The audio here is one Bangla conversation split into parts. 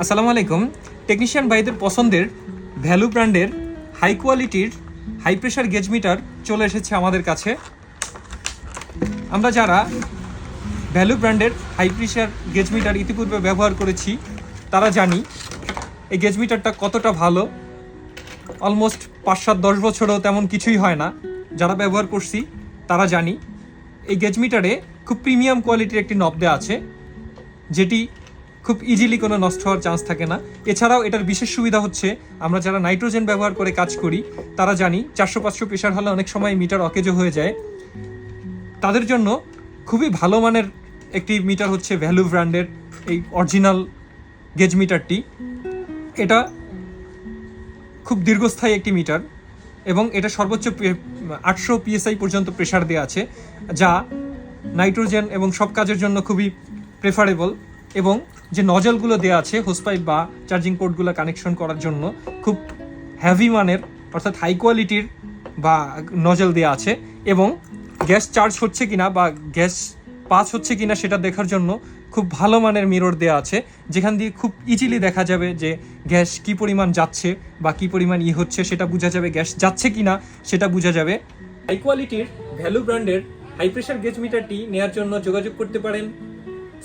আসসালামু আলাইকুম। টেকনিশিয়ান ভাইদের পছন্দের ভ্যালু ব্র্যান্ডের হাই কোয়ালিটির হাই প্রেশার গেজ মিটার চলে এসেছে আমাদের কাছে। আমরা যারা ভ্যালু ব্র্যান্ডের হাই প্রেশার গেজ মিটার ইতিপূর্বে ব্যবহার করেছি তারা জানি এই গেজ মিটারটা কতটা ভালো। অলমোস্ট 5-7-10 বছরও তেমন কিছুই হয় না, যারা ব্যবহার করছি তারা জানি। এই গেজ মিটারে খুব প্রিমিয়াম কোয়ালিটির একটি নব দেওয়া আছে, যেটি খুব ইজিলি কোনো নষ্ট হওয়ার চান্স থাকে না। এছাড়াও এটার বিশেষ সুবিধা হচ্ছে, আমরা যারা নাইট্রোজেন ব্যবহার করে কাজ করি তারা জানি 400-500 প্রেশার হলে অনেক সময় মিটার অকেজো হয়ে যায়। তাদের জন্য খুবই ভালো মানের একটি মিটার হচ্ছে ভ্যালু ব্র্যান্ডের এই অরিজিনাল গেজ মিটারটি। এটা খুব দীর্ঘস্থায়ী একটি মিটার এবং এটা সর্বোচ্চ 800 PSI পর্যন্ত প্রেশার দেওয়া আছে, যা নাইট্রোজেন এবং সব কাজের জন্য খুবই প্রেফারেবল। এবং যে নজলগুলো দেওয়া আছে হোস পাইপ বা চার্জিং পোর্টগুলো কানেকশন করার জন্য খুব হেভি মানের অর্থাৎ হাই কোয়ালিটির বা নজল দেওয়া আছে। এবং গ্যাস চার্জ হচ্ছে কিনা বা গ্যাস পাস হচ্ছে কিনা সেটা দেখার জন্য খুব ভালো মানের মিরর দেওয়া আছে, যেখান দিয়ে খুব ইজিলি দেখা যাবে যে গ্যাস কী পরিমাণ যাচ্ছে বা কী পরিমাণ হচ্ছে সেটা বোঝা যাবে, গ্যাস যাচ্ছে কিনা সেটা বোঝা যাবে। হাই কোয়ালিটির ভ্যালু ব্র্যান্ডের হাই প্রেশার গেজ মিটারটি নেওয়ার জন্য যোগাযোগ করতে পারেন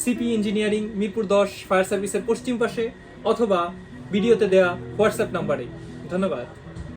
সিপি ইঞ্জিনিয়ারিং, মিরপুর 10 ফায়ার সার্ভিসের পশ্চিম পাশে, অথবা ভিডিওতে দেওয়া হোয়াটসঅ্যাপ নাম্বারে। ধন্যবাদ।